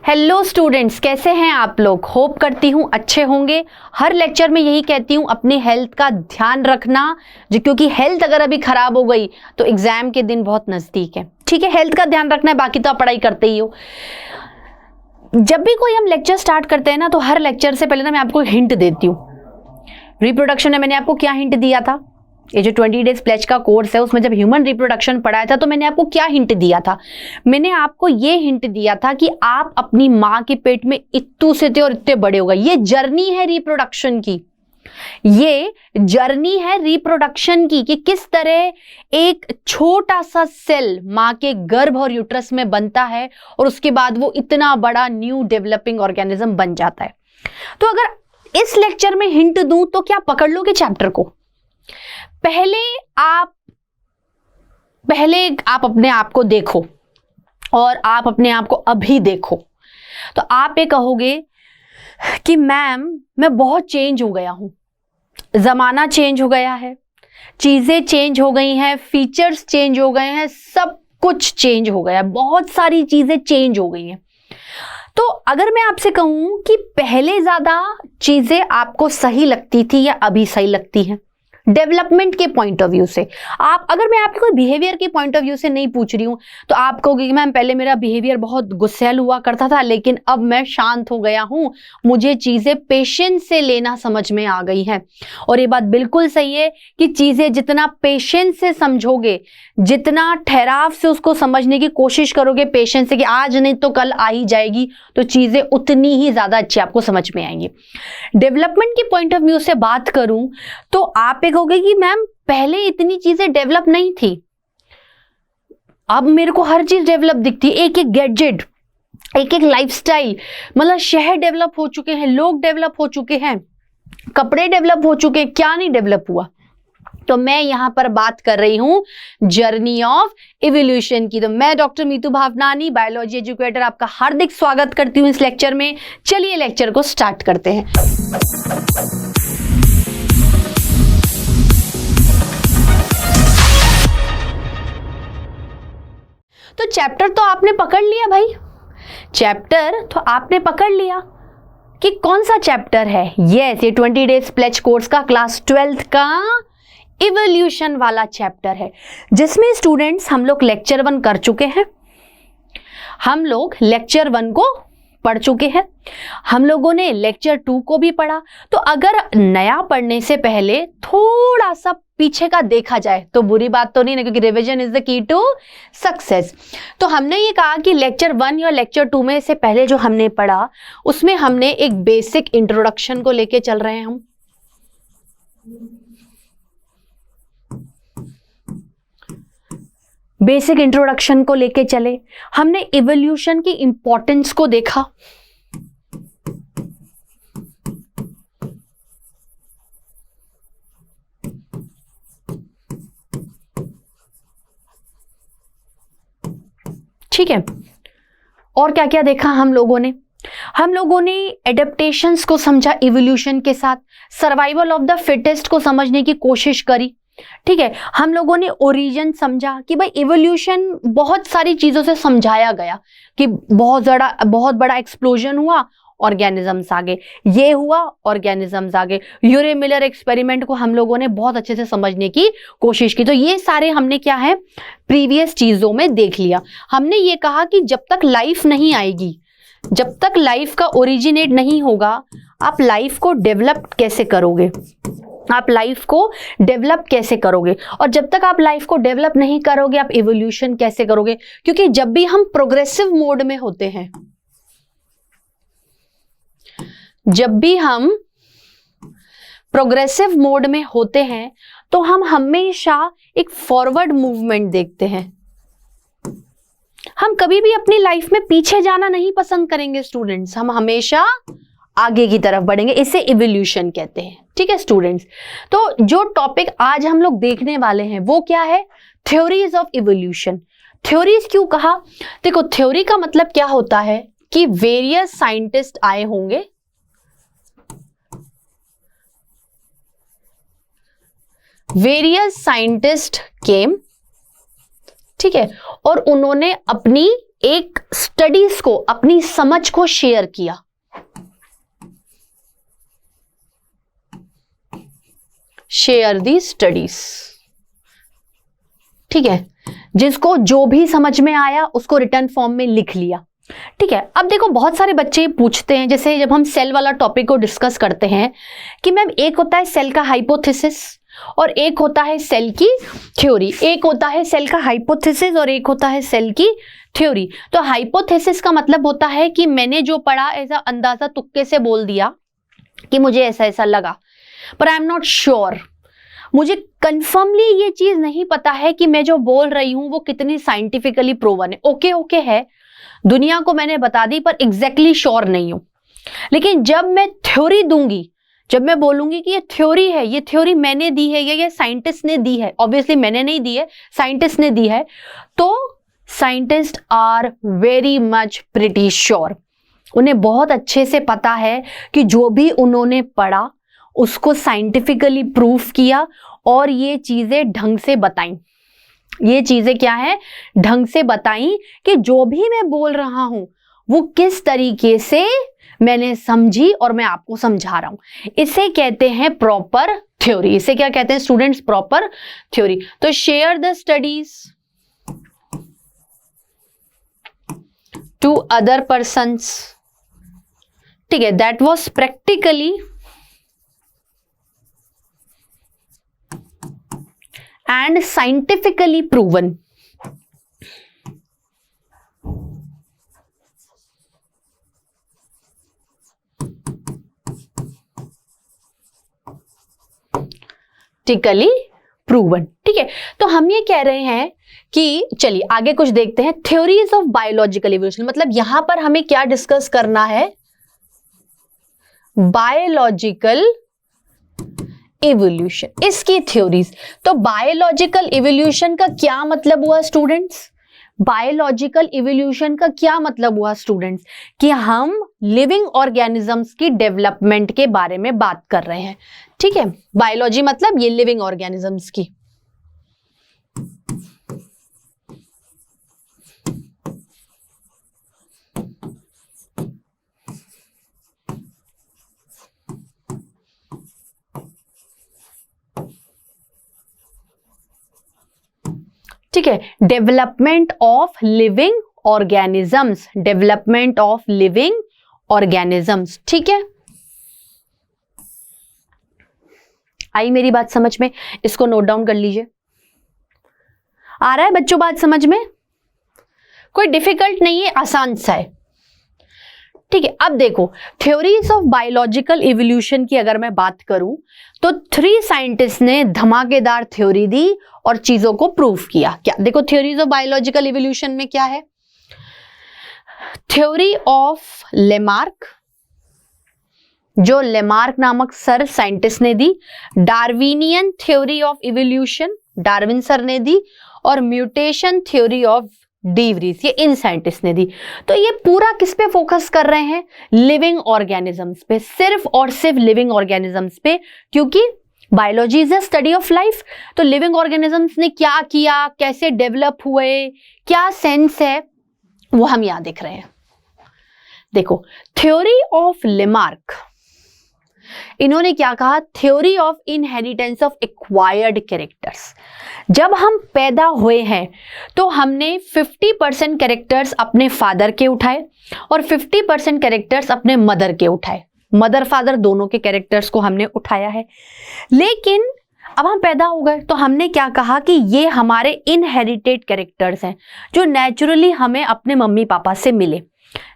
Hello students, कैसे हैं आप लोग। होप करती हूँ अच्छे होंगे। हर लेक्चर में यही कहती हूँ, अपनी हेल्थ का ध्यान रखना क्योंकि हेल्थ अगर अभी खराब हो गई तो एग्जाम के दिन बहुत नजदीक है। ठीक है, हेल्थ का ध्यान रखना है, बाकी तो आप पढ़ाई करते ही हो। जब भी कोई हम लेक्चर स्टार्ट करते हैं ना, तो हर लेक्चर से पहले ना मैं आपको हिंट देती हूँ। रिप्रोडक्शन में मैंने आपको क्या हिंट दिया था, ये जो 20 डेज प्लेज का कोर्स है उसमें जब ह्यूमन रिप्रोडक्शन पढ़ाया था तो मैंने आपको क्या हिंट दिया था। मैंने आपको ये हिंट दिया था कि आप अपनी माँ के पेट में इत्तू से थे और इतने बड़े हो गए। ये जर्नी है रिप्रोडक्शन की, ये जर्नी है रिप्रोडक्शन की कि किस तरह एक छोटा सा सेल माँ के गर्भ और यूट्रस में बनता है और उसके बाद वो इतना बड़ा न्यू डेवलपिंग ऑर्गेनिज्म बन जाता है। तो अगर इस लेक्चर में हिंट दूं तो क्या पकड़ लोगे चैप्टर को। पहले आप अपने आप को देखो और आप अपने आप को अभी देखो तो आप ये कहोगे कि मैम मैं बहुत चेंज हो गया हूं। जमाना चेंज हो गया है, चीजें चेंज हो गई हैं, फीचर्स चेंज हो गए हैं, सब कुछ चेंज हो गया है, बहुत सारी चीजें चेंज हो गई हैं। तो अगर मैं आपसे कहूं कि पहले ज्यादा चीजें आपको सही लगती थी या अभी सही लगती हैं डेवलपमेंट के पॉइंट ऑफ व्यू से, आप अगर मैं आपको बिहेवियर के पॉइंट ऑफ व्यू से नहीं पूछ रही हूं तो आप कहोगे कि मैम पहले मेरा बिहेवियर बहुत गुस्सैल हुआ करता था लेकिन अब मैं शांत हो गया हूं, मुझे चीजें पेशेंस से लेना समझ में आ गई हैं। और ये बात बिल्कुल सही है कि चीजें जितना पेशेंस से समझोगे, जितना ठहराव से उसको समझने की कोशिश करोगे, पेशेंस से कि आज नहीं तो कल आ ही जाएगी, तो चीजें उतनी ही ज्यादा अच्छी आपको समझ में आएंगी। डेवलपमेंट के पॉइंट ऑफ व्यू से बात करूं तो आप एक होगे कि मैम पहले इतनी चीजें डेवलप नहीं थी, अब मेरे को हर चीज डेवलप दिखती है, एक एक गैजेट, एक एक लाइफस्टाइल, मतलब शहर डेवलप हो चुके हैं, लोग डेवलप हो चुके हैं, कपड़े डेवलप हो चुके हैं, क्या नहीं डेवलप हुआ। तो मैं यहां पर बात कर रही हूं जर्नी ऑफ इवोल्यूशन की। तो मैं doctor Meetu Bhavnani, biology educator, आपका हार्दिक स्वागत करती हूं इस लेक्चर में। चलिए लेक्चर को स्टार्ट करते हैं। तो चैप्टर तो आपने पकड़ लिया भाई, चैप्टर तो आपने पकड़ लिया कि कौन सा चैप्टर है। यस, ये 20 डेज प्लेज कोर्स का क्लास 12th का इवोल्यूशन वाला चैप्टर है, जिसमें स्टूडेंट्स हम लोग लेक्चर 1 कर चुके हैं, हम लोग लेक्चर 1 को पढ़ चुके हैं, हम लोगों ने लेक्चर 2 को भी पढ़ा। तो अगर नया पढ़ने से पहले थोड़ा सा पीछे का देखा जाए तो बुरी बात तो नहीं ना, क्योंकि revision is the key to success. तो हमने ये कहा कि लेक्चर 1 या लेक्चर 2 में से पहले जो हमने पढ़ा उसमें हमने एक बेसिक इंट्रोडक्शन को लेके चल रहे हैं। हम बेसिक इंट्रोडक्शन को लेके चले, हमने इवोल्यूशन की इंपॉर्टेंस को देखा, ठीक है। और क्या क्या देखा हम लोगों ने एडेप्टेशंस को समझा इवोल्यूशन के साथ, सर्वाइवल ऑफ द फिटेस्ट को समझने की कोशिश करी, ठीक है। हम लोगों ने ओरिजिन समझा कि भाई इवोल्यूशन बहुत सारी चीजों से समझाया गया कि बहुत बड़ा एक्सप्लोजन हुआ, ऑर्गेनिजम्स आ गए, ये हुआ, ऑर्गेनिजम्स आ गए। यूरे मिलर एक्सपेरिमेंट को हम लोगों ने बहुत अच्छे से समझने की कोशिश की। तो ये सारे हमने क्या है प्रीवियस चीजों में देख लिया। हमने ये कहा कि जब तक लाइफ नहीं आएगी, जब तक लाइफ का ओरिजिनेट नहीं होगा, आप लाइफ को डेवलप कैसे करोगे, आप लाइफ को डेवलप कैसे करोगे। और जब तक आप लाइफ को डेवलप नहीं करोगे आप इवोल्यूशन कैसे करोगे। क्योंकि जब भी हम प्रोग्रेसिव मोड में होते हैं, जब भी हम प्रोग्रेसिव मोड में होते हैं तो हम हमेशा एक फॉरवर्ड मूवमेंट देखते हैं। हम कभी भी अपनी लाइफ में पीछे जाना नहीं पसंद करेंगे स्टूडेंट्स, हम हमेशा आगे की तरफ बढ़ेंगे, इसे इवोल्यूशन कहते हैं, ठीक है स्टूडेंट्स। तो जो टॉपिक आज हम लोग देखने वाले हैं वो क्या है, थ्योरीज ऑफ इवोल्यूशन। थ्योरीज क्यों कहा, देखो थ्योरी का मतलब क्या होता है कि वेरियस साइंटिस्ट आए होंगे, वेरियस साइंटिस्ट केम, ठीक है, और उन्होंने अपनी एक स्टडीज को, अपनी समझ को शेयर किया। शेयर दी स्टडीज, ठीक है, जिसको जो भी समझ में आया उसको रिटर्न फॉर्म में लिख लिया। ठीक है, अब देखो बहुत सारे बच्चे पूछते हैं, जैसे जब हम सेल वाला टॉपिक को डिस्कस करते हैं कि मैम एक होता है सेल का हाइपोथेसिस और एक होता है सेल की थ्योरी, एक होता है सेल का हाइपोथेसिस और एक होता है सेल की थ्योरी। तो हाइपोथेसिस का मतलब होता है कि मैंने जो पढ़ा ऐसा अंदाजा तुक्के से बोल दिया कि मुझे ऐसा ऐसा लगा, पर आई एम नॉट श्योर, मुझे कंफर्मली ये चीज नहीं पता है कि मैं जो बोल रही हूं वो कितनी साइंटिफिकली प्रूवन है। ओके ओके है, दुनिया को मैंने बता दी, पर एग्जैक्टली श्योर नहीं हूं। लेकिन जब मैं थ्योरी दूंगी, जब मैं बोलूंगी कि ये थ्योरी है, ये थ्योरी मैंने दी है या ये साइंटिस्ट ने दी है, ऑब्वियसली मैंने नहीं दी है, साइंटिस्ट ने दी है, तो scientist are very much pretty sure, उन्हें बहुत अच्छे से पता है कि जो भी उन्होंने पढ़ा उसको साइंटिफिकली प्रूफ किया और ये चीजें ढंग से बताई। ये चीजें क्या है, ढंग से बताई कि जो भी मैं बोल रहा हूं वो किस तरीके से मैंने समझी और मैं आपको समझा रहा हूं। इसे कहते हैं प्रॉपर थ्योरी। इसे क्या कहते हैं स्टूडेंट्स, प्रॉपर थ्योरी। तो share the studies to other persons, ठीक है, that was practically and scientifically proven। टिकली प्रूवन, ठीक है। तो हम ये कह रहे हैं कि चलिए आगे कुछ देखते हैं। थ्योरीज ऑफ बायोलॉजिकल इवोल्यूशन, मतलब यहां पर हमें क्या डिस्कस करना है, बायोलॉजिकल इवोल्यूशन, इसकी थ्योरीज। तो बायोलॉजिकल इवोल्यूशन का क्या मतलब हुआ स्टूडेंट्स, बायोलॉजिकल इवोल्यूशन का क्या मतलब हुआ स्टूडेंट्स, कि हम लिविंग ऑर्गेनिजम्स की डेवलपमेंट के बारे में बात कर रहे हैं। ठीक है, बायोलॉजी मतलब ये लिविंग ऑर्गेनिजम्स की। ठीक है, development of living organisms, development of living organisms. ठीक है, आई मेरी बात समझ में, इसको नोट डाउन कर लीजिए। आ रहा है बच्चों बात समझ में, कोई डिफिकल्ट नहीं है, आसान सा है। ठीक है, अब देखो थ्योरीज ऑफ बायोलॉजिकल इवोल्यूशन की अगर मैं बात करूं तो 3 साइंटिस्ट ने धमाकेदार थ्योरी दी और चीजों को प्रूफ किया। क्या देखो थ्योरीज ऑफ बायोलॉजिकल इवोल्यूशन में क्या है, थ्योरी ऑफ लेमार्क, जो लेमार्क नामक सर साइंटिस्ट ने दी, Darwinian theory of evolution Darwin sir ने दी, और mutation theory of de Vries ये इन साइंटिस्ट ने दी। तो ये पूरा किस पे फोकस कर रहे हैं, लिविंग ऑर्गेनिजम्स पे, सिर्फ और सिर्फ लिविंग ऑर्गेनिजम्स पे, क्योंकि biology is a study of life. तो लिविंग ऑर्गेनिजम्स ने क्या किया, कैसे डेवलप हुए, क्या सेंस है, वो हम यहां देख रहे हैं। देखो थ्योरी ऑफ लेमार्क, इन्होंने क्या कहा, theory of inheritance of acquired characters. जब हम पैदा हुए हैं तो हमने 50% कैरेक्टर्स अपने फादर के उठाए और 50% कैरेक्टर्स अपने मदर के उठाए, मदर फादर दोनों के कैरेक्टर्स को हमने उठाया है। लेकिन अब हम पैदा हो गए तो हमने क्या कहा कि ये हमारे इनहेरिटेड कैरेक्टर्स हैं जो नेचुरली हमें अपने मम्मी पापा से मिले।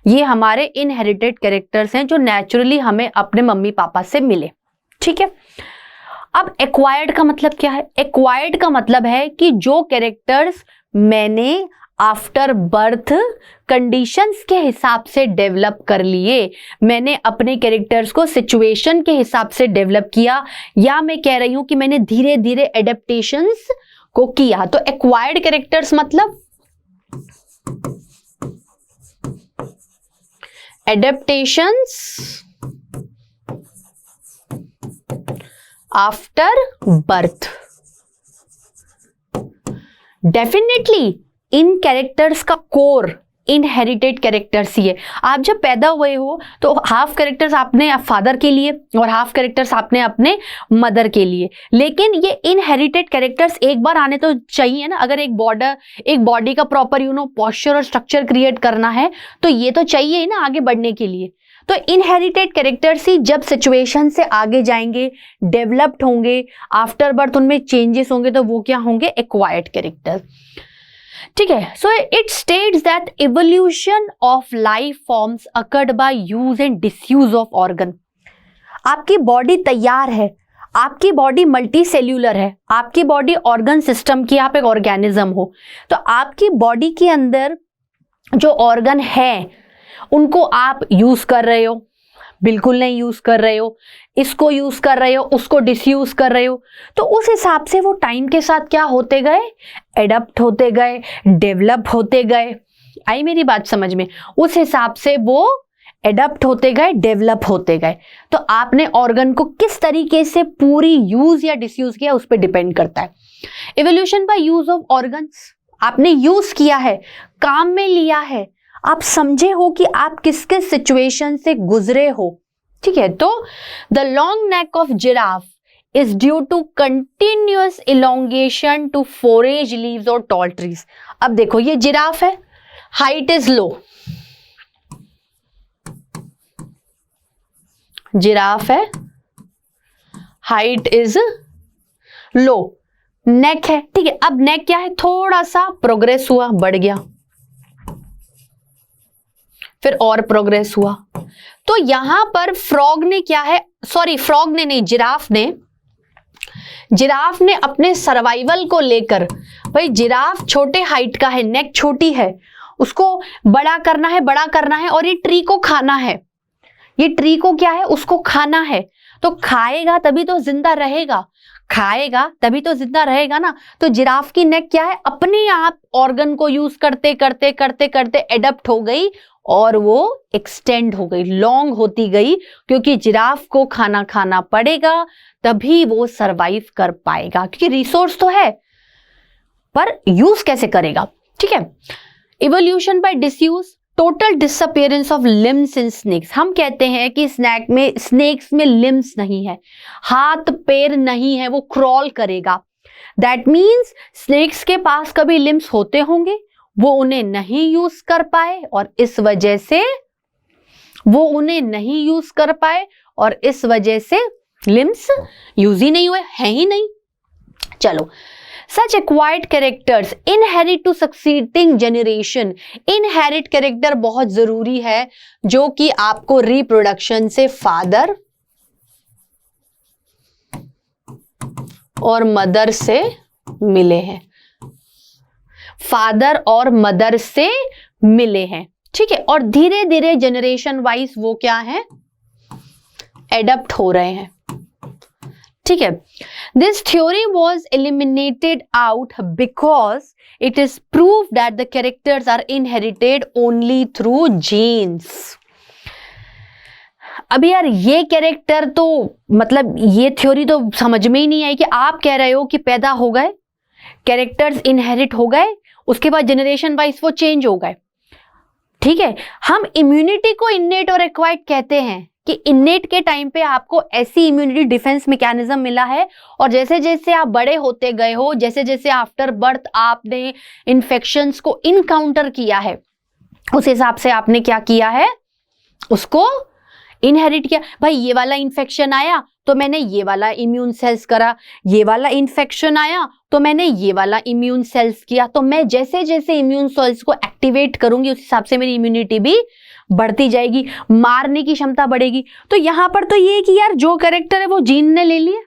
ये हमारे इनहेरिटेड कैरेक्टर्स हैं जो नेचुरली हमें अपने मम्मी पापा से मिले। ठीक है, अब एक्वायर्ड का मतलब क्या है, एक्वायर्ड का मतलब है कि जो कैरेक्टर्स मैंने आफ्टर बर्थ कंडीशंस के हिसाब से डेवलप कर लिए, मैंने अपने कैरेक्टर्स को सिचुएशन के हिसाब से डेवलप किया, या मैं कह रही हूं कि मैंने धीरे धीरे एडेप्टेशंस को किया। तो एक्वायर्ड कैरेक्टर्स मतलब adaptations after birth. Definitely in characters का कोर इनहेरिटेड कैरेक्टर्स ही है। आप जब पैदा हुए हो तो हाफ कैरेक्टर्स आपने फादर के लिए और हाफ कैरेक्टर्स आपने अपने मदर के लिए, लेकिन ये इनहेरिटेड कैरेक्टर्स एक बार आने तो चाहिए ना। अगर एक बॉडी का प्रॉपर पोस्चर और स्ट्रक्चर क्रिएट करना है तो ये तो चाहिए ही ना आगे बढ़ने के लिए। तो इनहेरिटेड कैरेक्टर्स ही जब सिचुएशन से आगे जाएंगे, डेवलप्ड होंगे, आफ्टर बर्थ उनमें चेंजेस होंगे, तो वो क्या होंगे? Acquired character. ठीक है, so it states that evolution of life forms occurred by use and disuse of organ. आपकी बॉडी तैयार है, आपकी बॉडी मल्टी सेल्यूलर है, आपकी बॉडी ऑर्गन सिस्टम की, आप एक ऑर्गेनिज्म हो, तो आपकी बॉडी के अंदर जो ऑर्गन है उनको आप यूज कर रहे हो, बिल्कुल नहीं यूज कर रहे हो, इसको यूज कर रहे हो, उसको डिसयूज कर रहे हो, तो उस हिसाब से वो टाइम के साथ क्या होते गए? एडप्ट होते गए, डेवलप होते गए। आई मेरी बात समझ में? उस हिसाब से वो एडप्ट होते गए, डेवलप होते गए। तो आपने ऑर्गन को किस तरीके से पूरी यूज या डिसयूज किया उस पर डिपेंड करता है। Evolution by use of organs, आपने यूज किया है, काम में लिया है, आप समझे हो कि आप किस किस सिचुएशन से गुजरे हो। ठीक है, तो the long neck of giraffe is due to continuous elongation to forage leaves और टॉल ट्रीज। अब देखो ये जिराफ है, हाइट इज लो, जिराफ है, हाइट इज लो, नेक है। ठीक है, अब नेक क्या है? थोड़ा सा प्रोग्रेस हुआ, बढ़ गया, फिर और प्रोग्रेस हुआ। तो यहां पर फ्रॉग ने क्या है, सॉरी फ्रॉग ने नहीं, जिराफ ने अपने सर्वाइवल को लेकर, भाई जिराफ छोटे हाइट का है, नेक छोटी है, उसको बड़ा करना है और ये ट्री को खाना है, ये ट्री को क्या है? उसको खाना है। तो खाएगा तभी तो जिंदा रहेगा, खाएगा तभी तो जिंदा रहेगा ना। तो जिराफ की नेक क्या है? अपने आप ऑर्गन को यूज करते करते करते करते एडप्ट हो गई और वो एक्सटेंड हो गई, लॉन्ग होती गई, क्योंकि जिराफ को खाना खाना पड़ेगा तभी वो सरवाइव कर पाएगा, क्योंकि रिसोर्स तो है पर यूज कैसे करेगा। ठीक है, evolution by disuse, total disappearance of limbs in snakes. हम कहते हैं कि स्नेक्स में लिम्स नहीं है, हाथ पैर नहीं है, वो क्रॉल करेगा। दैट मीन्स स्नेक्स के पास कभी लिम्स होते होंगे, वो उन्हें नहीं यूज कर पाए और इस वजह से लिम्स यूज ही नहीं हुए, है ही नहीं। चलो, such acquired characters inherit to succeeding generation. Inherit character बहुत जरूरी है जो कि आपको रिप्रोडक्शन से फादर और मदर से मिले हैं, फादर और मदर से मिले हैं। ठीक है, और धीरे धीरे जनरेशन वाइज वो क्या है? एडप्ट हो रहे हैं। ठीक है, this theory was eliminated out because it is prove that the characters are inherited only through genes. अब यार ये कैरेक्टर तो मतलब ये थ्योरी तो समझ में ही नहीं आई कि आप कह रहे हो कि पैदा हो गए, कैरेक्टर्स इनहेरिट हो गए, उसके बाद जनरेशन वाइज वो चेंज हो गए। ठीक है, हम इम्यूनिटी को इन्नेट और एक्वायर्ड कहते हैं कि इन्नेट के टाइम पे आपको ऐसी इम्यूनिटी डिफेंस मैकेनिज्म मिला है और जैसे जैसे आप बड़े होते गए हो, जैसे जैसे आफ्टर बर्थ आपने इन्फेक्शंस को इनकाउंटर किया है, उस हिसाब से आपने क्या किया है? उसको इनहेरिट किया। भाई ये वाला इन्फेक्शन आया तो मैंने ये वाला इम्यून सेल्स करा, ये वाला इन्फेक्शन आया तो मैंने ये वाला इम्यून सेल्स किया। तो मैं जैसे जैसे इम्यून सेल्स को एक्टिवेट करूंगी उस हिसाब से मेरी इम्यूनिटी भी बढ़ती जाएगी, मारने की क्षमता बढ़ेगी। तो यहां पर तो ये कि यार जो कैरेक्टर है वो जीन ने ले लिए,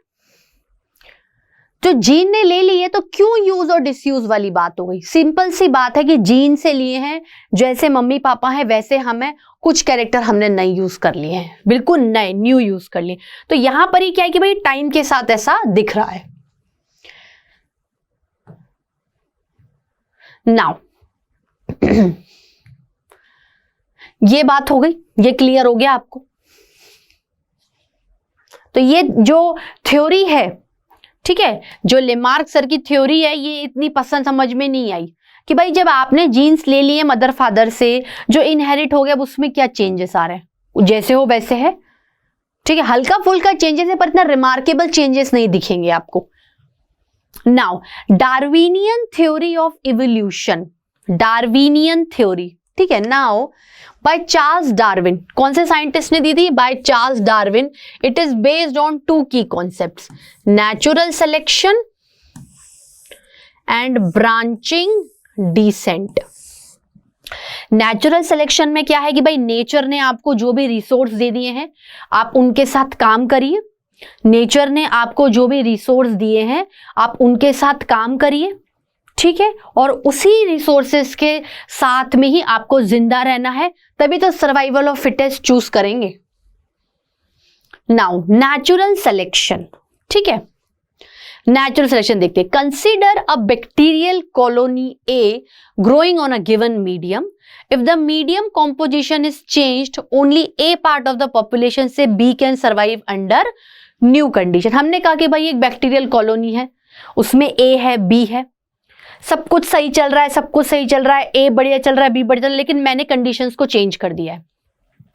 जो जीन ने ले लिए तो क्यों यूज और डिसयूज वाली बात हो गई। सिंपल सी बात है कि जीन से लिए हैं, जैसे मम्मी पापा हैं वैसे हम हैं, कुछ कैरेक्टर हमने नए यूज कर लिए हैं, बिल्कुल नए न्यू यूज कर लिए। तो यहां पर ही क्या है कि भाई टाइम के साथ ऐसा दिख रहा है। नाउ ये बात हो गई, ये क्लियर हो गया आपको। तो ये जो थ्योरी है, ठीक है, जो लेमार्क सर की थ्योरी है, ये इतनी पसंद समझ में नहीं आई। कि भाई जब आपने जीन्स ले लिए मदर फादर से, जो इनहेरिट हो गया, अब उसमें क्या चेंजेस आ रहे हैं? जैसे हो वैसे है, ठीक है, हल्का फुल्का चेंजेस है पर इतना रिमार्केबल चेंजेस नहीं दिखेंगे आपको। Now Darwinian theory of evolution, Darwinian theory, ठीक है, नाउ बाय चार्ल्स डार्विन। कौन से साइंटिस्ट ने दी थी? By Charles Darwin. It is based on two key concepts, natural selection and branching descent. Natural selection में क्या है कि भाई नेचर ने आपको जो भी रिसोर्स दे दिए हैं आप उनके साथ काम करिए, नेचर ने आपको जो भी रिसोर्स दिए हैं आप उनके साथ काम करिए, ठीक है, और उसी रिसोर्सेस के साथ में ही आपको जिंदा रहना है, तभी तो सर्वाइवल ऑफ फिटेस्ट चूज करेंगे। नाउ नेचुरल सिलेक्शन, ठीक है, नेचुरल सिलेक्शन देखते हैं। Consider a bacterial colony A growing on a given medium, if the medium composition is changed only a part of the population say B can survive under new condition. हमने कहा कि भाई एक bacterial colony है, उसमें ए है, B है, सब कुछ सही चल रहा है, सब कुछ सही चल रहा है, ए बढ़िया चल रहा है, बी बढ़िया चल रहा है, लेकिन मैंने कंडीशंस को चेंज कर दिया है,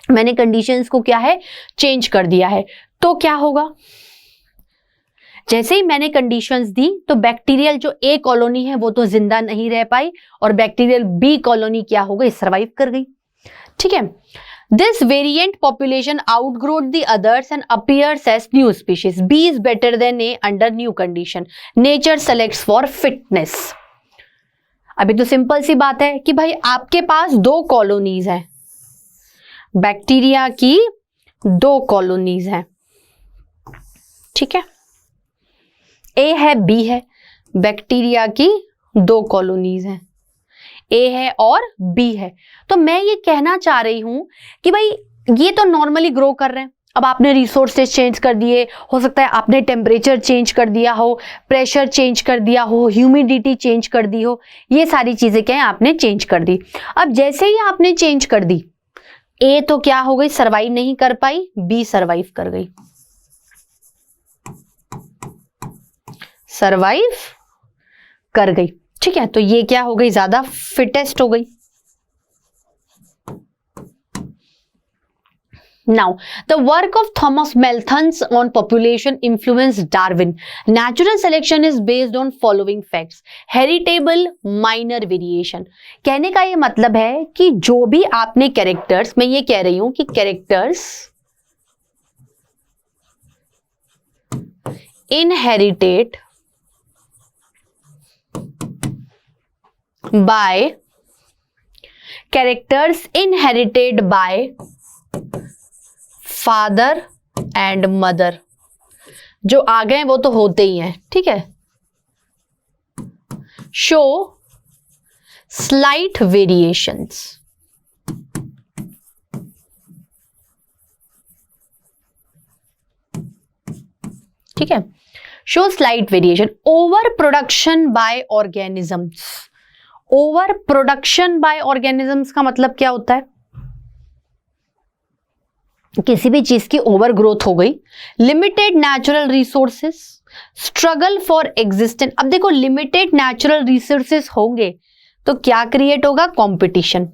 मैंने कंडीशंस को क्या है, चेंज कर दिया है। तो क्या होगा? जैसे ही मैंने कंडीशंस दी तो बैक्टीरियल जो ए कॉलोनी है वो तो जिंदा नहीं रह पाई और बैक्टीरियल बी कॉलोनी क्या हो गई, सर्वाइव कर गई, ठीक है। This variant population outgrowed the others and appears as new species, B is better than A under new condition, nature selects for fitness. अभी तो सिंपल सी बात है कि भाई आपके पास दो कॉलोनीज हैं, बैक्टीरिया की दो कॉलोनीज हैं, ठीक है, ए है, बी है, बैक्टीरिया की दो कॉलोनीज हैं, ए है और बी है। तो मैं ये कहना चाह रही हूं कि भाई ये तो नॉर्मली ग्रो कर रहे हैं, अब आपने रिसोर्सेज चेंज कर दिए, हो सकता है आपने टेम्परेचर चेंज कर दिया हो, प्रेशर चेंज कर दिया हो, ह्यूमिडिटी चेंज कर दी हो, ये सारी चीजें क्या है आपने चेंज कर दी। अब जैसे ही आपने चेंज कर दी, ए तो क्या हो गई, सर्वाइव नहीं कर पाई, बी सर्वाइव कर गई, सर्वाइव कर गई, ठीक है। तो ये क्या हो गई, ज्यादा फिटेस्ट हो गई। Now the work of Thomas Malthus on population influence Darwin, natural selection is based on following facts, heritable minor variation. कहने का ये मतलब है कि जो भी आपने कैरेक्टर्स, मैं ये कह रही हूं कि characters inherited by characters inherited by father and mother, जो आ गए वो तो होते ही हैं, ठीक है, show slight variations, ठीक है, show slight variation, over production by organisms। Over production by organisms का मतलब क्या होता है, किसी भी चीज की ओवर ग्रोथ हो गई, limited natural resources, struggle for existence. अब देखो लिमिटेड नेचुरल रिसोर्सेस होंगे तो क्या क्रिएट होगा, कंपटीशन,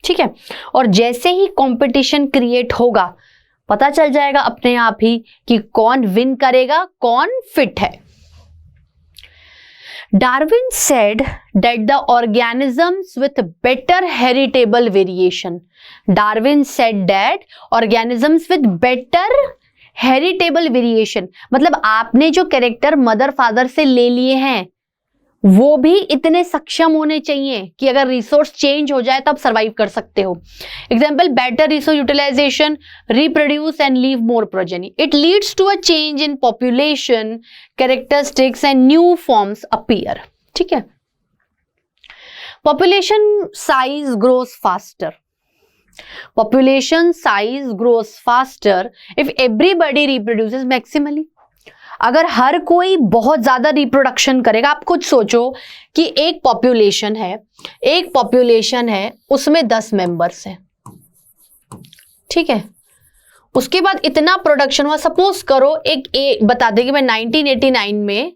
ठीक है, और जैसे ही कंपटीशन क्रिएट होगा पता चल जाएगा अपने आप ही कि कौन विन करेगा, कौन फिट है। Darwin said that the organisms with better heritable variation, Darwin said that organisms with better heritable variation, मतलब आपने जो कैरेक्टर मदर फादर से ले लिए हैं वो भी इतने सक्षम होने चाहिए कि अगर रिसोर्स चेंज हो जाए तब सर्वाइव कर सकते हो। Example, better resource utilisation, reproduce and leave more progeny, it leads to a change in population characteristics and new forms appear, ठीक है। Population size grows faster, population size grows faster if everybody reproduces maximally। अगर हर कोई बहुत ज्यादा reproduction करेगा, आप खुद सोचो कि एक पॉपुलेशन है, उसमें 10 मेंबर्स हैं, ठीक है, उसके बाद इतना प्रोडक्शन हुआ, सपोज करो एक बता दे कि मैं 1989 में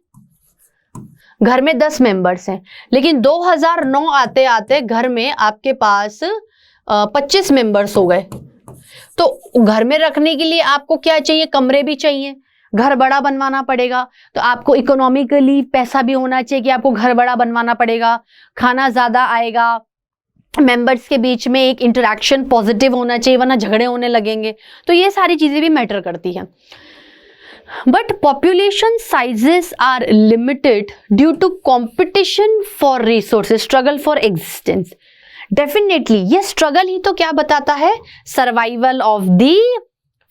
घर में 10 मेंबर्स हैं, लेकिन 2009 आते आते घर में आपके पास 25 मेंबर्स हो गए। तो घर में रखने के लिए आपको क्या चाहिए, कमरे भी चाहिए, घर बड़ा बनवाना पड़ेगा। तो आपको इकोनॉमिकली पैसा भी होना चाहिए कि आपको घर बड़ा बनवाना पड़ेगा, खाना ज्यादा आएगा, मेंबर्स के बीच में एक इंटरेक्शन पॉजिटिव होना चाहिए, वरना झगड़े होने लगेंगे। तो ये सारी चीजें भी मैटर करती हैं। But population sizes are limited due to competition for resources, struggle for existence. Definitely ये स्ट्रगल ही तो क्या बताता है, सर्वाइवल ऑफ द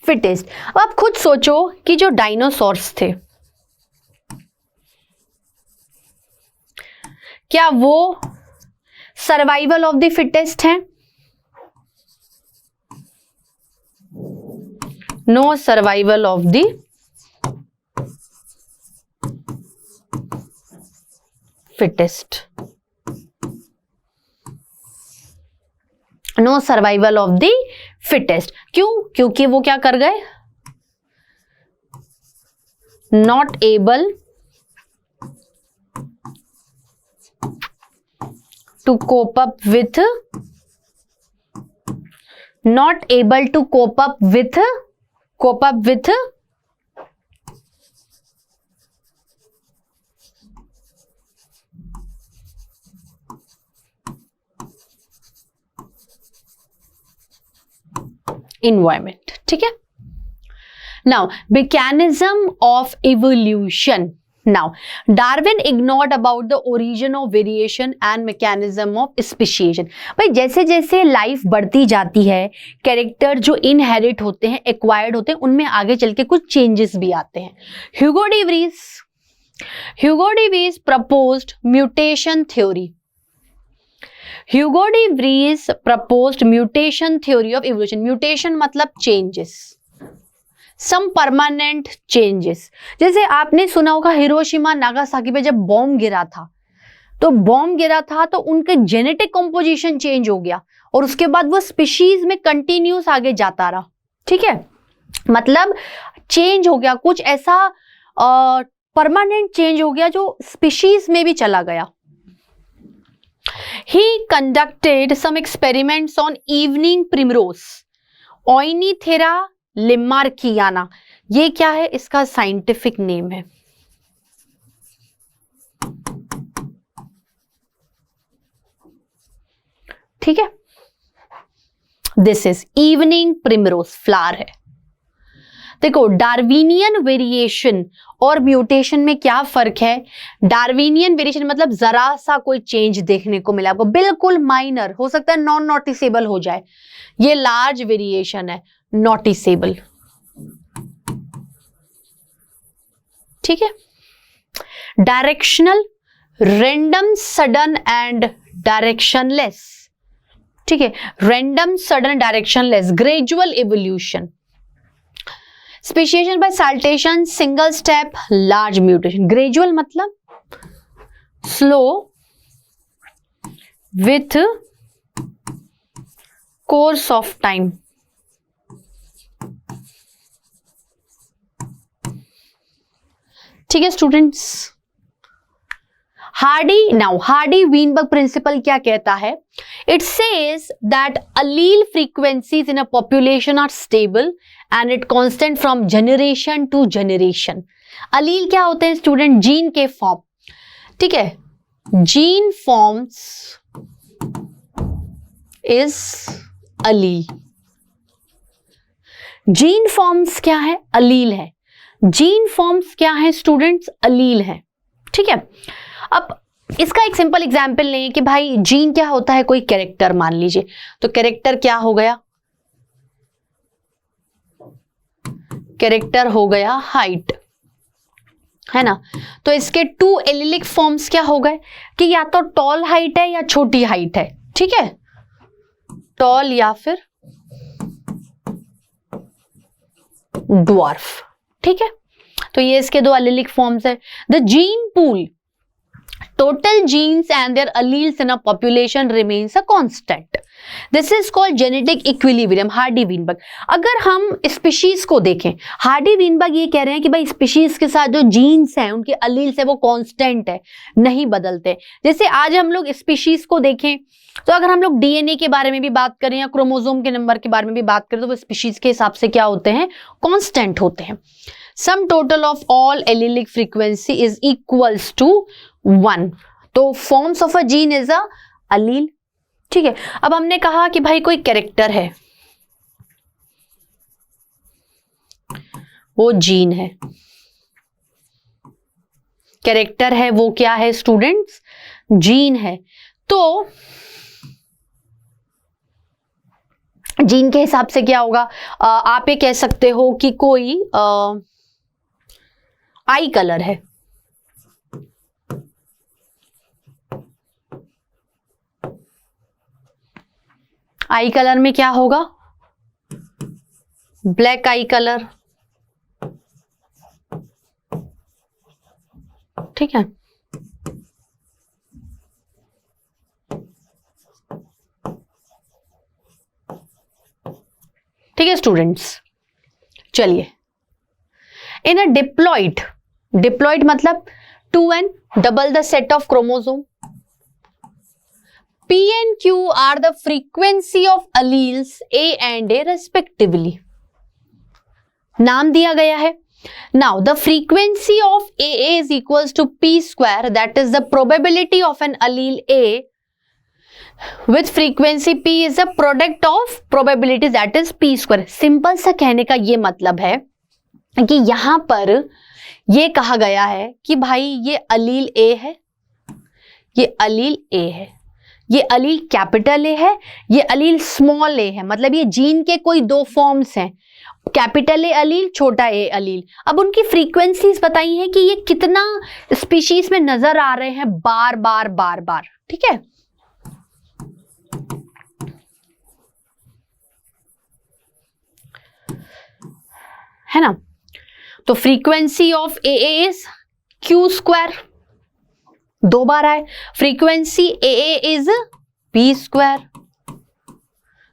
फिटेस्ट। अब आप खुद सोचो कि जो डायनासोर्स थे, क्या वो सर्वाइवल ऑफ द फिटेस्ट हैं? No survival of the fittest, no survival of the fittest. क्यों? क्योंकि वो क्या कर गए, not able to cope up with, not able to cope up with environment। ठीक है। Now mechanism of evolution। Now Darwin ignored about the origin of variation and mechanism of speciation। भाई जैसे जैसे लाइफ बढ़ती जाती है, कैरेक्टर जो inherit होते हैं, एक्वायर्ड होते हैं, उनमें आगे चल के कुछ चेंजेस भी आते हैं। Hugo de Vries proposed mutation theory. Hugo de Vries proposed mutation theory of evolution. Mutation मतलब चेंजेस, सम परमानेंट चेंजेस। जैसे आपने सुना होगा हिरोशिमा नागासाकी पे जब बॉम्ब गिरा था, तो उनके जेनेटिक कंपोजिशन चेंज हो गया और उसके बाद वो स्पीशीज में कंटिन्यूस आगे जाता रहा। ठीक है, मतलब चेंज हो गया, कुछ ऐसा परमानेंट चेंज हो गया जो स्पीशीज में भी चला गया। He conducted some experiments on evening primrose, Oenithera lamarckiana। ये क्या है, इसका साइंटिफिक नेम है। ठीक है, this is evening primrose flower है। देखो डार्विनियन वेरिएशन और म्यूटेशन में क्या फर्क है। डार्विनियन वेरिएशन मतलब जरा सा कोई चेंज देखने को मिला आपको, बिल्कुल माइनर, हो सकता है नॉन नोटिसेबल हो जाए। ये लार्ज वेरिएशन है, नोटिसेबल। ठीक है, directional, random, sudden and directionless. ठीक है, random, sudden, directionless, gradual evolution. Speciation by saltation, single step, large mutation. Gradual मतलब slow with course of time. ठीक है स्टूडेंट्स, हार्डी वीनबर्ग प्रिंसिपल क्या कहता है? It says that allele frequencies in a population are stable and it constant from generation to generation। allele क्या होते हैं student? Gene के फॉर्म। ठीक है, gene forms is allele। Gene forms क्या है? allele है। जीन फॉर्म्स क्या है स्टूडेंट्स? allele है। ठीक है, अब इसका एक सिंपल एग्जाम्पल लें कि भाई जीन क्या होता है, कोई कैरेक्टर मान लीजिए, तो कैरेक्टर क्या हो गया? कैरेक्टर हो गया हाइट, है ना। तो इसके 2 एलिलिक फॉर्म्स क्या हो गए कि या तो टॉल हाइट है या छोटी हाइट है। ठीक है, टॉल या फिर ड्वार्फ। ठीक है, तो ये इसके 2 एलिलिक फॉर्म्स है। The gene pool total genes and their alleles in a population remains a constant. This is called genetic equilibrium. Hardy Weinberg. अगर हम स्पीशीज को देखें, हार्डी वीनबर्ग ये कह रहे हैं कि भाई स्पीशीज के साथ जो जीन्स हैं उनके अलील्स है वो कांस्टेंट है, नहीं बदलते. जैसे आज हम लोग स्पीशीज को देखें तो अगर हम लोग डीएनए के बारे में भी बात करें या क्रोमोसोम के नंबर के बारे में भी बात करें तो वो स्पीशीज के हिसाब से क्या होते हैं, कांस्टेंट होते हैं. Sum total of all allelic frequency is equals to 1. तो forms of a gene is a allele. ठीक है. अब हमने कहा कि भाई कोई कैरेक्टर है, वो जीन है. कैरेक्टर है वो क्या है स्टूडेंट्स, जीन है. तो जीन के हिसाब से क्या होगा, आप ये कह सकते हो कि कोई आई कलर है. आई कलर में क्या होगा, ब्लैक आई कलर. ठीक है. ठीक है स्टूडेंट्स. चलिए, इन अ डिप्लॉइड, डिप्लॉइड मतलब 2n, double the set of chromosome. P and Q are the frequency of alleles A and A respectively. नाम दिया गया है. Now the frequency of AA is equals to P square, that is the probability of an allele A with frequency P is the product of probabilities, that is P square. Simple सा कहने का ये मतलब है कि यहां पर ये कहा गया है कि भाई ये अलील A है, ये अलील A है, ये अलील कैपिटल ए है, ये अलील स्मॉल ए है. मतलब ये जीन के कोई दो फॉर्म्स हैं, कैपिटल ए अलील, छोटा ए अलील. अब उनकी फ्रीक्वेंसीज बताई हैं कि ये कितना स्पीशीज में नजर आ रहे हैं बार बार बार बार. ठीक है. है ना. तो frequency of a is q square, दो बार आए. Frequency a is p square,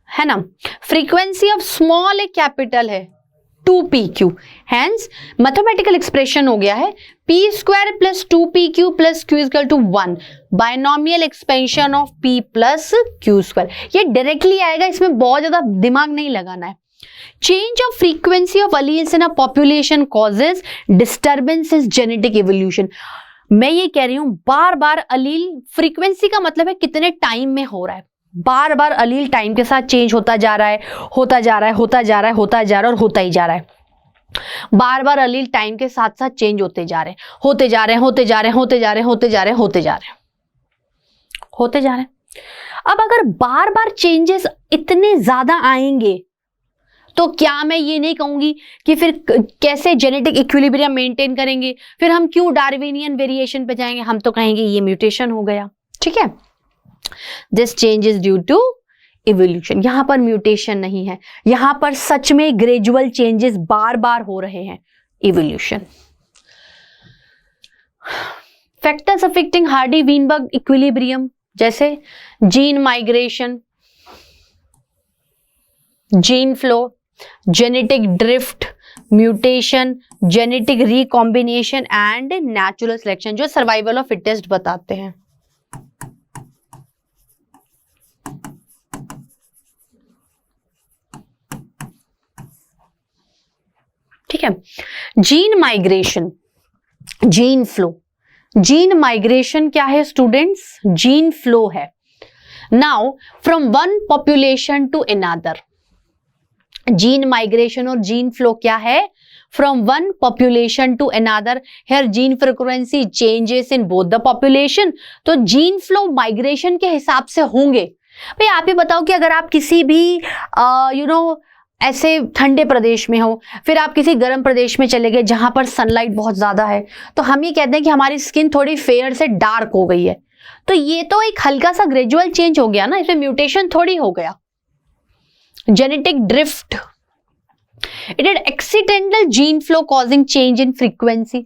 है ना. Frequency of small a capital है 2pq. हैंस मैथमेटिकल एक्सप्रेशन हो गया है p square plus 2pq plus q equal to 1. Binomial expansion of p plus q square. ये डायरेक्टली आएगा, इसमें बहुत ज्यादा दिमाग नहीं लगाना है. Change of frequency of alleles in a population causes disturbance in genetic evolution. मैं ये कह रही हूं बार बार अलील, फ्रीक्वेंसी का मतलब है कितने टाइम में हो रहा है. बार बार अलील टाइम के साथ चेंज होता जा रहा है, होता जा रहा है, होता जा रहा है, होता जा रहा है और होता ही जा रहा है. बार बार अलील टाइम के साथ साथ चेंज होते जा रहे हैं, होते जा रहे हैं, होते जा रहे हैं, होते जा रहे हैं, होते जा रहे हैं, होते जा रहे हैं, होते जा रहे हैं. अब अगर बार बार चेंजेस इतने ज्यादा आएंगे तो क्या मैं ये नहीं कहूंगी कि फिर कैसे जेनेटिक इक्विलिब्रियम मेंटेन करेंगे, फिर हम क्यों डार्विनियन वेरिएशन पे जाएंगे. हम तो कहेंगे ये म्यूटेशन हो गया. ठीक है. This change is due to evolution. यहां पर म्यूटेशन नहीं है, यहां पर सच में ग्रेजुअल चेंजेस बार बार हो रहे हैं, evolution. Factors affecting Hardy Weinberg equilibrium जैसे gene migration, gene flow, genetic drift, mutation, genetic recombination and natural selection, जो सर्वाइवल ऑफ फिटेस्ट बताते हैं. ठीक है. Gene migration, gene flow. Gene migration क्या है स्टूडेंट्स, जीन फ्लो है. Now from one population to another. Gene migration और gene flow क्या है, from one population to another. Here gene frequency changes in both the population. तो gene flow migration के हिसाब से होंगे. भाई आप ही बताओ कि अगर आप किसी भी ऐसे ठंडे प्रदेश में हो, फिर आप किसी गर्म प्रदेश में चले गए जहां पर सनलाइट बहुत ज्यादा है, तो हम ये कहते हैं कि हमारी स्किन थोड़ी फेयर से डार्क हो गई है. तो ये तो एक हल्का सा ग्रेजुअल चेंज हो गया ना, इसमें म्यूटेशन थोड़ी हो गया. Genetic drift, it is accidental gene flow causing change in frequency.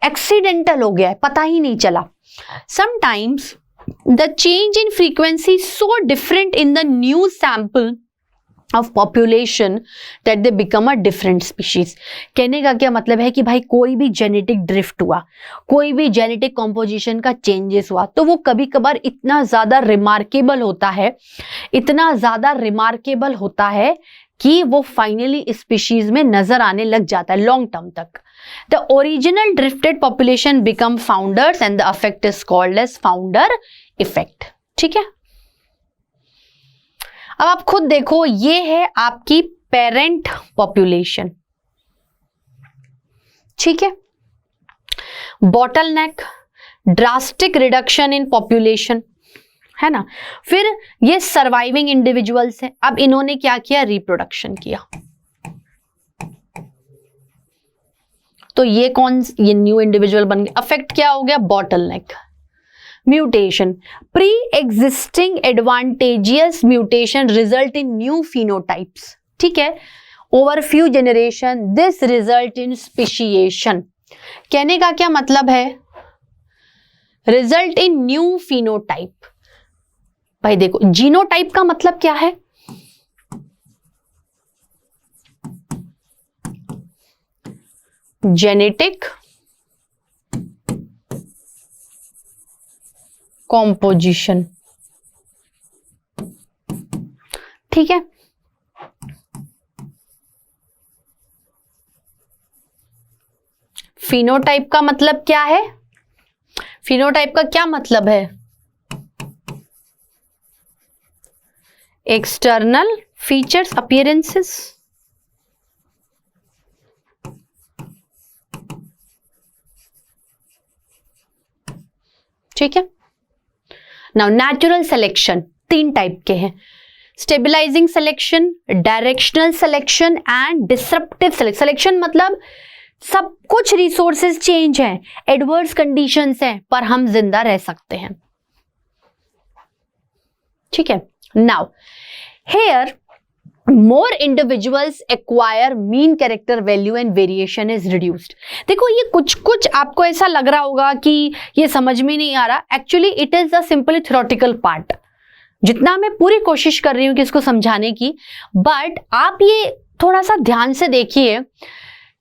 Accidental हो गया है, पता ही नहीं चला. sometimes the change in frequency is so different in the new sample of population that they become a different species. कहने का क्या मतलब है कि भाई कोई भी जेनेटिक ड्रिफ्ट हुआ, कोई भी जेनेटिक कॉम्पोजिशन का चेंजेस हुआ, तो वो कभी कभार इतना ज्यादा रिमार्केबल होता है, इतना ज्यादा रिमार्केबल होता है कि वो फाइनली स्पीशीज में नजर आने लग जाता है लॉन्ग टर्म तक. The original drifted population become founders and the affect is called as founder effect. ठीक है, अब आप खुद देखो, ये है आपकी पेरेंट पॉपुलेशन. ठीक है, bottleneck, drastic reduction in population, है ना. फिर ये सर्वाइविंग इंडिविजुअल्स हैं. अब इन्होंने क्या किया, रिप्रोडक्शन किया. तो ये न्यू इंडिविजुअल बन गए. अफेक्ट क्या हो गया, bottleneck. Mutation, pre existing advantageous mutation result in new phenotypes. ठीक है, over few generation this result in speciation. कहने का क्या मतलब है, रिजल्ट इन न्यू फिनोटाइप. भाई देखो, जीनोटाइप का मतलब क्या है, जेनेटिक कॉम्पोजिशन. ठीक है, फिनोटाइप का मतलब क्या है, फिनोटाइप का क्या मतलब है, एक्सटर्नल फीचर्स, अपीयरेंसेस. ठीक है. नाउ नेचुरल सिलेक्शन 3 टाइप के हैं, stabilising selection, directional selection and disruptive selection. मतलब सब कुछ रिसोर्सेज चेंज हैं, एडवर्स कंडीशंस हैं, पर हम जिंदा रह सकते हैं. ठीक है. Now here more individuals acquire mean character value and variation is reduced. देखो, ये कुछ आपको ऐसा लग रहा होगा कि ये समझ में नहीं आ रहा. Actually it is a simply theoretical part. जितना मैं पूरी कोशिश कर रही हूं कि इसको समझाने की, बट आप ये थोड़ा सा ध्यान से देखिए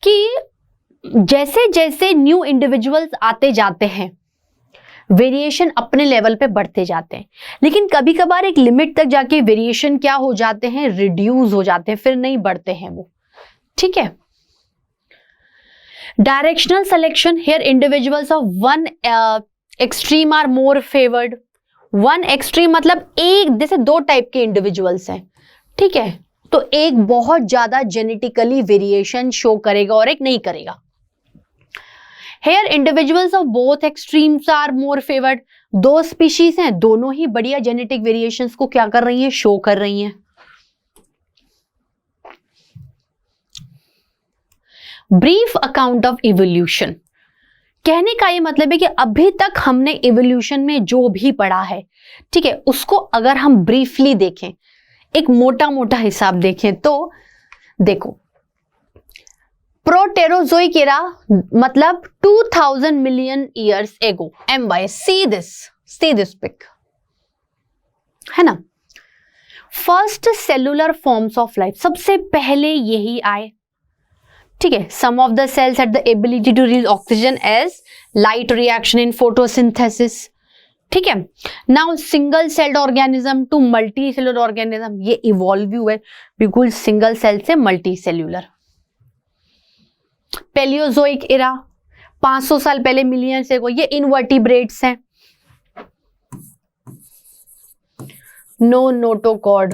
कि जैसे जैसे न्यू इंडिविजुअल्स आते जाते हैं, वेरिएशन अपने लेवल पे बढ़ते जाते हैं, लेकिन कभी कभार एक लिमिट तक जाके वेरिएशन क्या हो जाते हैं, रिड्यूस हो जाते हैं, फिर नहीं बढ़ते हैं वो. ठीक है. Directional selection, here individuals of one extreme are more favoured. One extreme मतलब एक, जैसे 2 टाइप के इंडिविजुअल्स हैं. ठीक है, तो एक बहुत ज्यादा जेनेटिकली वेरिएशन शो करेगा और एक नहीं करेगा. Here individuals of both extremes are more favored. 2 species हैं, दोनों ही बढ़िया जेनेटिक वेरिएशंस को क्या कर रही हैं, शो कर रही हैं. Brief account of evolution. कहने का ये मतलब है कि अभी तक हमने इवोल्यूशन में जो भी पढ़ा है, ठीक है, उसको अगर हम ब्रीफली देखें, एक मोटा मोटा हिसाब देखें, तो देखो, प्रोटेरोजोइक एरा मतलब 2000 million years ago. MY, see this pic, है ना. First cellular forms of life, सबसे पहले यही आए. ठीक है, some of the cells had the ability to release oxygen as light reaction in photosynthesis. ठीक है. Now single celled organism to multi cellular organism, ये इवॉल्व हुए बिल्कुल सिंगल सेल से मल्टी सेल्यूलर. पेलियोजोइक एरा 500 साल पहले, मिलियन से, ये इनवर्टिब्रेट्स हैं. No notochord.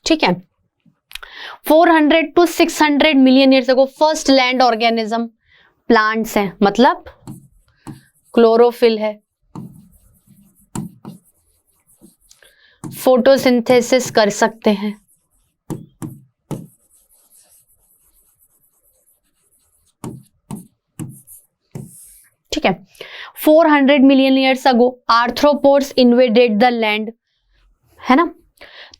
ठीक है. 400 to 600 million years ago first land organism, plants हैं, मतलब क्लोरोफिल है, फोटोसिंथेसिस कर सकते हैं. ठीक है. 400 million years ago arthropods invaded the land, है ना.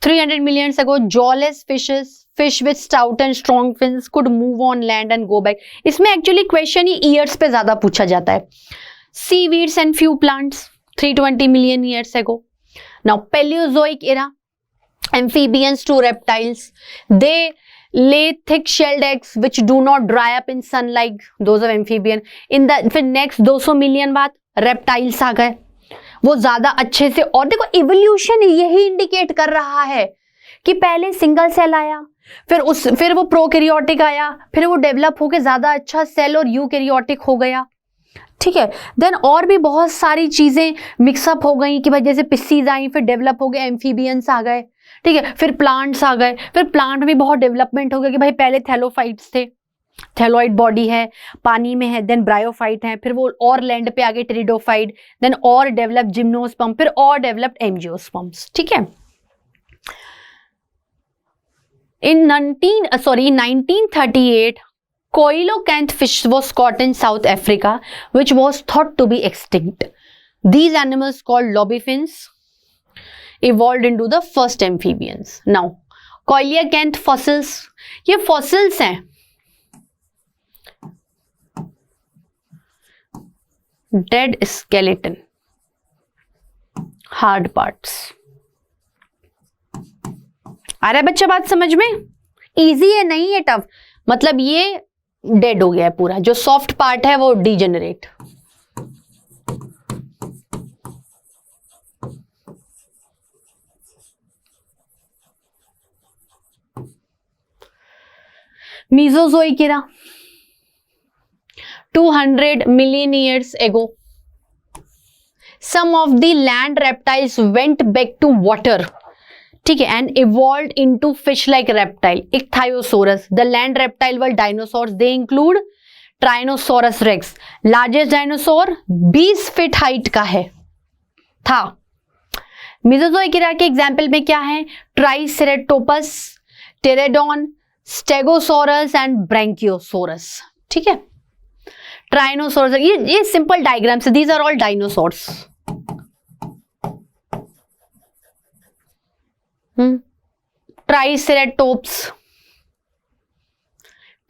300 million ago jawless fishes fish with stout and strong fins could move on land and go back. इसमें एक्चुअली क्वेश्चन ही ईयर्स पे ज्यादा पूछा जाता है। Seaweeds and few plants 320 million years एगो। Now Palaeozoic era, amphibians to reptiles, they lay thick shelled eggs which do not dry up in sunlight, those are amphibian। in the फिर next 200 million बाद reptiles आ गए, वो ज्यादा अच्छे से। और देखो इवोल्यूशन यही इंडिकेट कर रहा है कि पहले सिंगल सेल आया, फिर वो प्रोकैरियोटिक आया, फिर वो डेवलप होके ज्यादा अच्छा सेल और यूकैरियोटिक हो गया, ठीक है। देन और भी बहुत सारी चीजें मिक्सअप हो गई कि भाई जैसे पिस्सीज आई, फिर डेवलप हो गए एम्फीबियंस आ गए, ठीक है, फिर प्लांट्स आ गए, फिर प्लांट में भी बहुत डेवलपमेंट हो गया कि भाई पहले थैलोफाइट्स थे, थैलोइड बॉडी है, पानी में है, देन ब्रायोफाइट है, फिर वो और लैंड पे आ गए टेरिडोफाइट, देन और डेवलप जिम्नोस्पर्म, फिर और डेवलप्ड एंजियोस्पर्म्स, ठीक है। In 1938, coelacanth fish was caught in South Africa, which was thought to be extinct. These animals, called lobifins, evolved into the first amphibians. Now, coelacanth fossils, ये fossils हैं, dead skeleton, hard parts। आ रहा है बच्चा बात समझ में? Easy है, नहीं है टफ, मतलब ये डेड हो गया है पूरा, जो सॉफ्ट पार्ट है वो degenerate. Mesozoic era 200 million years ago, some of the land reptiles went back to water, ठीक है, and evolved into fish like reptile, Ichthyosaurus. The land reptile were dinosaurs, they include Tyrannosaurus rex, largest dinosaur 20 feet height का है था। Mesozoic era के example में क्या है? ट्राइसेरेटोपस, टेरेडोन, stegosaurus and ब्रैंकियोसोरस, ठीक है। ट्राइनोसोरस, ये सिंपल डायग्राम्स है, दीज आर ऑल डायनासोर्स। ट्राइसेरेटोप्स,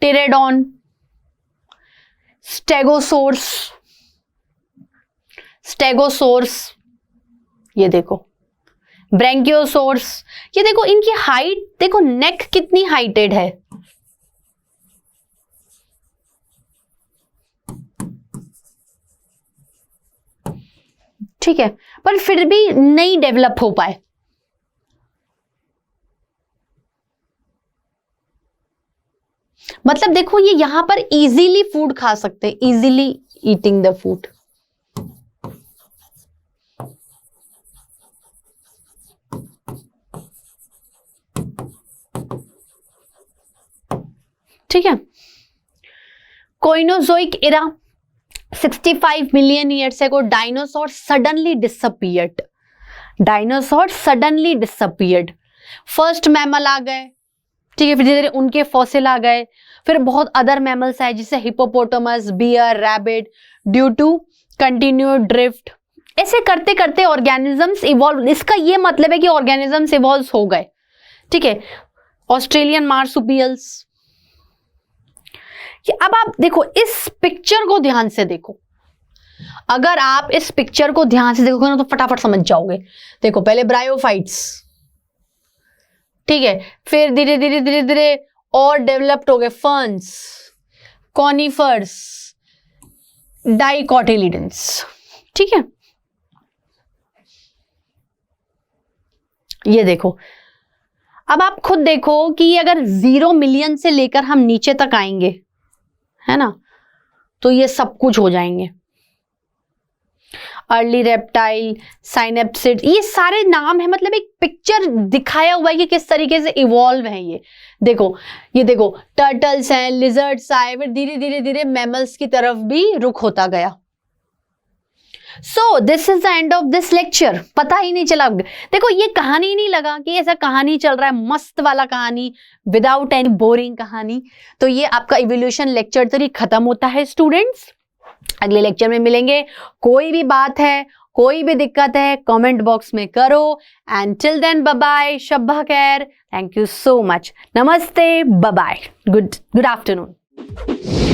टेरेडोन, स्टेगोसोर्स, ये देखो ब्रैंकियोसोर्स, ये देखो इनकी हाइट देखो, नेक कितनी हाइटेड है, ठीक है, पर फिर भी नहीं डेवलप हो पाए। मतलब देखो ये यहां पर इजीली फूड खा सकते हैं, इजीली ईटिंग द फूड। ठीक है। Cenozoic era 65 million years ago, dinosaur suddenly disappeared, first mammal आ गए, ठीक है, फिर धीरे धीरे उनके फॉसिल आ गए, फिर बहुत अदर मैमल्स आए जैसे hippopotamus, bear, rabbit, due to continued drift. ऐसे करते करते ऑर्गेनिजम्स इवॉल्व, इसका ये मतलब है कि ऑर्गेनिजम्स इवॉल्व हो गए, ठीक है। ऑस्ट्रेलियन मार्सुपियल्स, अब आप देखो इस पिक्चर को ध्यान से देखो, अगर आप इस पिक्चर को ध्यान से देखोगे ना तो फटाफट समझ जाओगे। देखो पहले ब्रायोफाइट्स, ठीक है, फिर धीरे धीरे धीरे धीरे और डेवलप्ड हो गए फर्न्स, कॉनिफर्स, डाइकोटिलिडन्स, ठीक है। ये देखो, अब आप खुद देखो कि अगर 0 मिलियन से लेकर हम नीचे तक आएंगे, है ना, तो ये सब कुछ हो जाएंगे। अर्ली रेप्टाइल, साइनेप्सिड, ये सारे नाम है, मतलब एक पिक्चर दिखाया हुआ है कि किस तरीके से इवॉल्व है ये देखो टर्टल्स हैं, लिजर्ड्स आए, फिर धीरे धीरे धीरे मैमल्स की तरफ भी रुख होता गया। So this is the end of this lecture. पता ही नहीं चला, देखो ये कहानी नहीं लगा कि ऐसा कहानी चल रहा है, मस्त वाला कहानी विदाउट एनी बोरिंग कहानी। तो ये आपका इवोल्यूशन लेक्चर 3 खत्म होता है स्टूडेंट्स। अगले लेक्चर में मिलेंगे। कोई भी बात है कोई भी दिक्कत है कमेंट बॉक्स में करो। And till then bye bye, शब्बा खैर, थैंक यू सो मच, नमस्ते, बाय बाय, गुड आफ्टरनून।